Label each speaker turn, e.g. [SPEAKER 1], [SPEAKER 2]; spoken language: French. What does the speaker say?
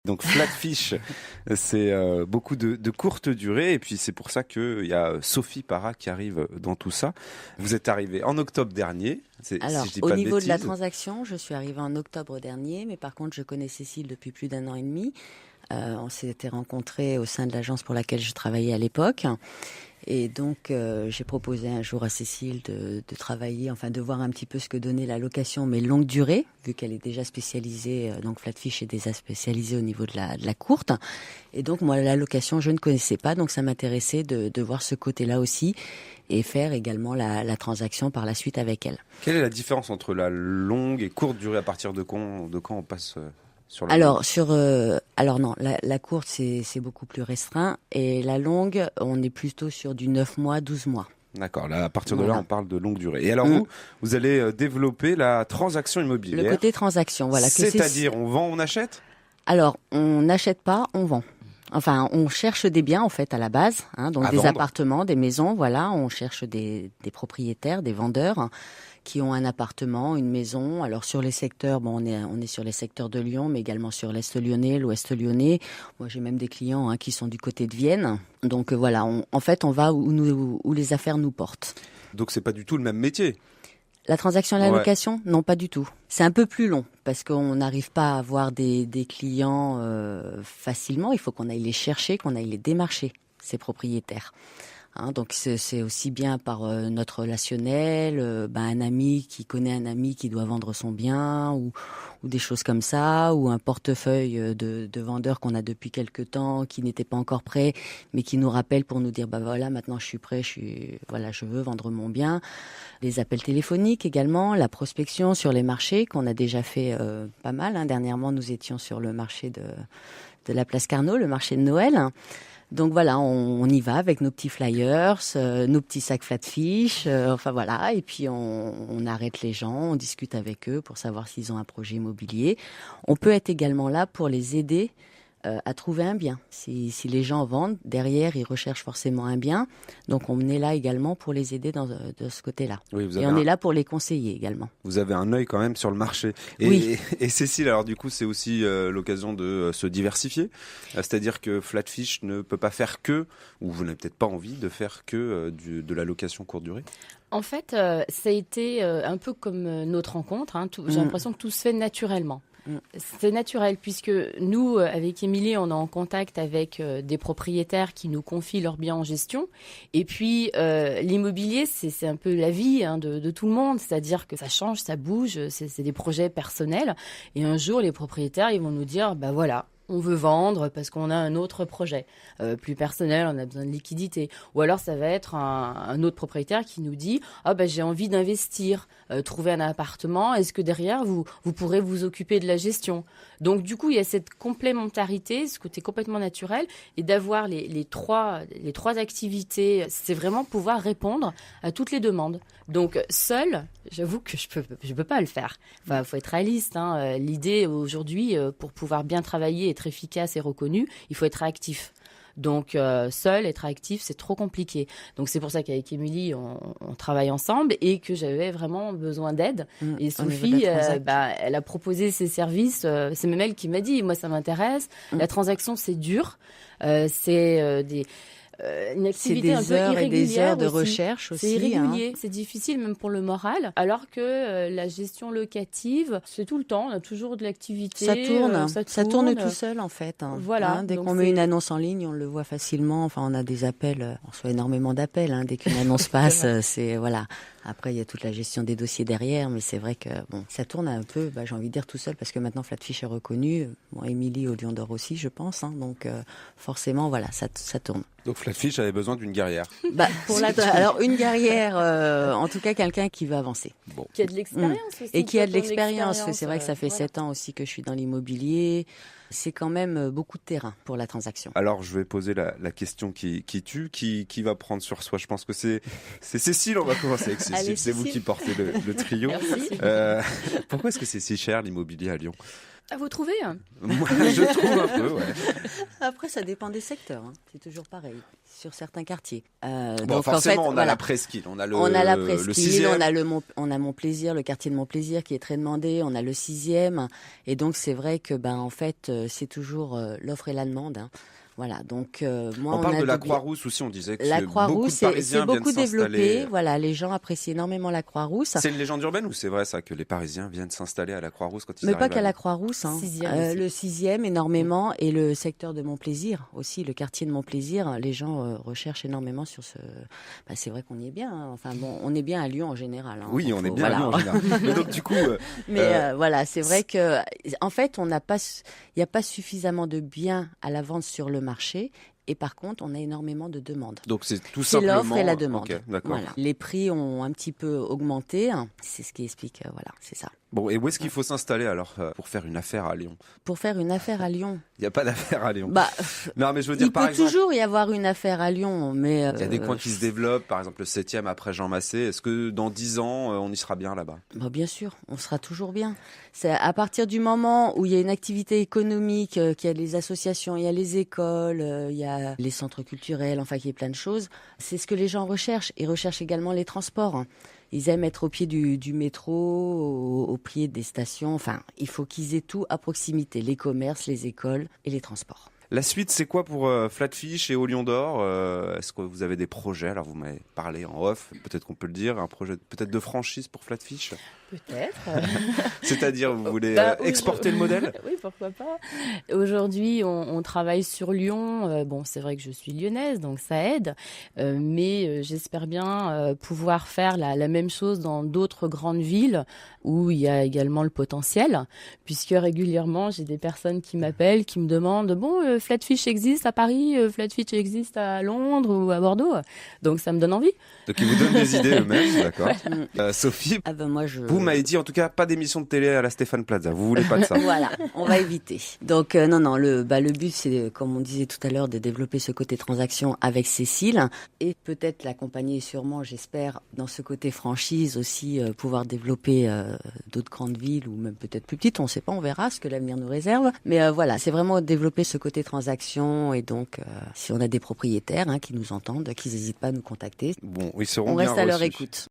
[SPEAKER 1] Donc Flatfish, c'est beaucoup de courte durée et puis c'est pour ça qu'il y a Sophie Parra qui arrive dans tout ça. Vous êtes arrivé en octobre dernier.
[SPEAKER 2] Alors,
[SPEAKER 1] si je dis
[SPEAKER 2] au
[SPEAKER 1] pas
[SPEAKER 2] niveau de la
[SPEAKER 1] bêtises.
[SPEAKER 2] transaction, je suis arrivée en octobre dernier, mais par contre, je connais Cécile depuis plus d'1 an et demi. On s'était rencontrés au sein de l'agence pour laquelle je travaillais à l'époque. Et donc, j'ai proposé un jour à Cécile de travailler, enfin de voir un petit peu ce que donnait la location, mais longue durée, vu qu'elle est déjà spécialisée, donc Flatfish est déjà spécialisée au niveau de la courte. Et donc, moi, la location, je ne connaissais pas, donc ça m'intéressait de voir ce côté-là aussi et faire également la transaction par la suite avec elle.
[SPEAKER 1] Quelle est la différence entre la longue et courte durée à partir de quand on passe sur la
[SPEAKER 2] Alors
[SPEAKER 1] longue
[SPEAKER 2] alors non, la courte c'est beaucoup plus restreint et la longue, on est plutôt sur du 9 mois, 12 mois.
[SPEAKER 1] D'accord, là, à partir de là,
[SPEAKER 2] Voilà.
[SPEAKER 1] on parle de longue durée. Et alors, vous allez développer la transaction immobilière.
[SPEAKER 2] Le côté transaction, voilà.
[SPEAKER 1] C'est-à-dire, on vend, on achète ?
[SPEAKER 2] Alors, on n'achète pas, on vend. Enfin, on cherche des biens en fait à la base, donc
[SPEAKER 1] À
[SPEAKER 2] des
[SPEAKER 1] vendre.
[SPEAKER 2] appartements, des maisons, voilà. On cherche des propriétaires, des vendeurs qui ont un appartement, une maison. Alors sur les secteurs, on est sur les secteurs de Lyon, mais également sur l'Est lyonnais, l'Ouest lyonnais. Moi, j'ai même des clients qui sont du côté de Vienne. Donc voilà, en fait, on va où les affaires nous portent.
[SPEAKER 1] Donc, c'est pas du tout le même métier.
[SPEAKER 2] La transaction et la
[SPEAKER 1] Ouais.
[SPEAKER 2] location, non, pas du tout. C'est un peu plus long parce qu'on n'arrive pas à avoir des clients facilement. Il faut qu'on aille les chercher, qu'on aille les démarcher, ces propriétaires. Donc c'est aussi bien par notre relationnel, un ami qui connaît un ami qui doit vendre son bien ou des choses comme ça, ou un portefeuille de vendeurs qu'on a depuis quelque temps qui n'était pas encore prêt, mais qui nous rappelle pour nous dire voilà, maintenant je suis prêt, je veux vendre mon bien. Les appels téléphoniques également, la prospection sur les marchés qu'on a déjà fait pas mal. Dernièrement, nous étions sur le marché de la place Carnot, le marché de Noël. Donc voilà, on y va avec nos petits flyers, nos petits sacs Flatfish, enfin voilà, et puis on arrête les gens, on discute avec eux pour savoir s'ils ont un projet immobilier. On peut être également là pour les aider à trouver un bien. Si les gens vendent, derrière, ils recherchent forcément un bien. Donc, on est là également pour les aider de ce côté-là.
[SPEAKER 1] Oui,
[SPEAKER 2] et on est là pour les conseiller également.
[SPEAKER 1] Vous avez un œil quand même sur le marché.
[SPEAKER 2] Oui.
[SPEAKER 1] Et Cécile, alors du coup, c'est aussi l'occasion de se diversifier. C'est-à-dire que Flatfish ne peut pas faire que, ou vous n'avez peut-être pas envie de faire que de la location courte durée.
[SPEAKER 3] En fait, ça a été un peu comme notre rencontre. J'ai l'impression que tout se fait naturellement. C'est naturel puisque nous, avec Émilie, on est en contact avec des propriétaires qui nous confient leurs biens en gestion. Et puis, l'immobilier, c'est un peu la vie de tout le monde. C'est-à-dire que ça change, ça bouge, c'est des projets personnels. Et un jour, les propriétaires, ils vont nous dire, voilà, on veut vendre parce qu'on a un autre projet plus personnel, on a besoin de liquidité. Ou alors ça va être un autre propriétaire qui nous dit j'ai envie d'investir, trouver un appartement, est-ce que derrière vous pourrez vous occuper de la gestion. Donc du coup il y a cette complémentarité, ce côté complètement naturel, et d'avoir les trois activités, c'est vraiment pouvoir répondre à toutes les demandes. Donc seul, j'avoue que je peux pas le faire. Enfin, faut être réaliste. L'idée aujourd'hui, pour pouvoir bien travailler, être efficace et reconnu, il faut être actif. Donc seul, être actif, c'est trop compliqué. Donc c'est pour ça qu'avec Émilie, on travaille ensemble et que j'avais vraiment besoin d'aide. Et Sophie, elle a proposé ses services. C'est même elle qui m'a dit, moi ça m'intéresse. La transaction, c'est dur. C'est une activité un peu irrégulière.
[SPEAKER 2] C'est des heures de recherche aussi.
[SPEAKER 3] C'est irrégulier, c'est difficile même pour le moral. Alors que la gestion locative, c'est tout le temps, on a toujours de l'activité.
[SPEAKER 2] Ça tourne tout seul en fait.
[SPEAKER 3] Voilà.
[SPEAKER 2] Dès qu'on met une annonce en ligne, on le voit facilement. Enfin, on a des appels, on reçoit énormément d'appels. Dès qu'une annonce passe, c'est voilà. Après, il y a toute la gestion des dossiers derrière, mais c'est vrai que ça tourne un peu, j'ai envie de dire tout seul, parce que maintenant Flatfish est reconnu. Émilie au Lion d'Or aussi, je pense. Donc forcément, voilà, ça tourne.
[SPEAKER 1] Donc Flatfish avait besoin d'une guerrière.
[SPEAKER 2] Alors une guerrière, en tout cas quelqu'un qui veut avancer.
[SPEAKER 1] Bon.
[SPEAKER 3] Qui a de l'expérience aussi.
[SPEAKER 2] Et qui a de l'expérience. C'est vrai que ça fait 7 ans aussi que je suis dans l'immobilier. C'est quand même beaucoup de terrain pour la transaction.
[SPEAKER 1] Alors, je vais poser la question qui tue. Qui va prendre sur soi ? Je pense que c'est Cécile. On va commencer avec Cécile.
[SPEAKER 3] Allez,
[SPEAKER 1] c'est vous qui portez le trio.
[SPEAKER 3] Merci.
[SPEAKER 1] Pourquoi est-ce que c'est si cher l'immobilier à Lyon ?
[SPEAKER 3] À vous trouver ?
[SPEAKER 1] Moi, je trouve un peu, ouais.
[SPEAKER 2] après, ça dépend des secteurs. C'est toujours pareil sur certains quartiers.
[SPEAKER 1] Donc forcément, on a la presqu'île, on a
[SPEAKER 2] la presqu'île,
[SPEAKER 1] le 6e.
[SPEAKER 2] On a Montplaisir, le quartier de Montplaisir qui est très demandé. On a le 6e, et donc c'est vrai que en fait, c'est toujours l'offre et la demande. Voilà, donc moi
[SPEAKER 1] on parle de la Croix-Rousse aussi, on disait que
[SPEAKER 2] la Croix-Rousse, c'est beaucoup développé.
[SPEAKER 1] Voilà,
[SPEAKER 2] les gens apprécient énormément la Croix-Rousse.
[SPEAKER 1] C'est une légende urbaine ou c'est vrai ça que les Parisiens viennent s'installer à la Croix-Rousse quand ils
[SPEAKER 2] Mais
[SPEAKER 1] arrivent
[SPEAKER 2] pas qu'à la Croix-Rousse, le 6e énormément, et le secteur de Montplaisir aussi, le quartier de Montplaisir, les gens recherchent énormément sur ce. C'est vrai qu'on y est bien. Enfin bon, on est bien à Lyon en général.
[SPEAKER 1] Oui, on est bien à Lyon en général. Mais donc du coup.
[SPEAKER 2] Voilà, c'est vrai que en fait, il n'y a pas suffisamment de biens à la vente sur le marché. Et par contre, on a énormément de demandes.
[SPEAKER 1] Donc c'est tout simplement
[SPEAKER 2] l'offre et la demande.
[SPEAKER 1] Okay, d'accord.
[SPEAKER 2] Voilà. Les prix ont un petit peu augmenté. C'est ce qui explique. Voilà, c'est ça.
[SPEAKER 1] Bon, et où est-ce qu'il faut s'installer alors pour faire une affaire à Lyon ?
[SPEAKER 2] Pour faire une affaire à Lyon.
[SPEAKER 1] Il n'y a pas d'affaire à Lyon.
[SPEAKER 2] Non,
[SPEAKER 1] mais je veux dire, par exemple,
[SPEAKER 2] il peut toujours y avoir une affaire à Lyon, mais
[SPEAKER 1] il y a des coins qui se développent, par exemple le 7e après Jean Massé. Est-ce que dans 10 ans, on y sera bien là-bas ?
[SPEAKER 2] Bien sûr, on sera toujours bien. C'est à partir du moment où il y a une activité économique, qu'il y a les associations, il y a les écoles, il y a les centres culturels, enfin, qu'il y a plein de choses. C'est ce que les gens recherchent. Ils recherchent également les transports. Ils aiment être au pied du métro, au pied des stations. Enfin, il faut qu'ils aient tout à proximité. Les commerces, les écoles et les transports.
[SPEAKER 1] La suite, c'est quoi pour Flatfish et Au Lion d'Or ? Est-ce que vous avez des projets ? Alors, vous m'avez parlé en off, peut-être qu'on peut le dire, un projet peut-être de franchise pour Flatfish ?
[SPEAKER 3] Peut-être.
[SPEAKER 1] C'est-à-dire, vous voulez exporter le modèle ?
[SPEAKER 3] Oui, pourquoi pas. Aujourd'hui, on travaille sur Lyon. C'est vrai que je suis lyonnaise, donc ça aide. Mais j'espère bien pouvoir faire la même chose dans d'autres grandes villes où il y a également le potentiel. Puisque régulièrement, j'ai des personnes qui m'appellent, qui me demandent « Flatfish existe à Paris, Flatfish existe à Londres ou à Bordeaux ?» Donc ça me donne envie.
[SPEAKER 1] Donc ils vous donnent des idées eux-mêmes, d'accord. Sophie, vous m'avez dit en tout cas pas d'émission de télé à la Stéphane Plaza. Vous voulez pas de ça ?
[SPEAKER 2] Voilà, on va éviter. Donc non, le but c'est, comme on disait tout à l'heure, de développer ce côté transaction avec Cécile et peut-être l'accompagner sûrement, j'espère, dans ce côté franchise aussi, pouvoir développer d'autres grandes villes ou même peut-être plus petites. On ne sait pas, on verra ce que l'avenir nous réserve. Mais voilà, c'est vraiment développer ce côté transaction et donc si on a des propriétaires qui nous entendent, qu'ils n'hésitent pas à nous contacter.
[SPEAKER 1] Bon, ils seront
[SPEAKER 2] on
[SPEAKER 1] bien
[SPEAKER 2] reste à leur
[SPEAKER 1] reçus.
[SPEAKER 2] écoute.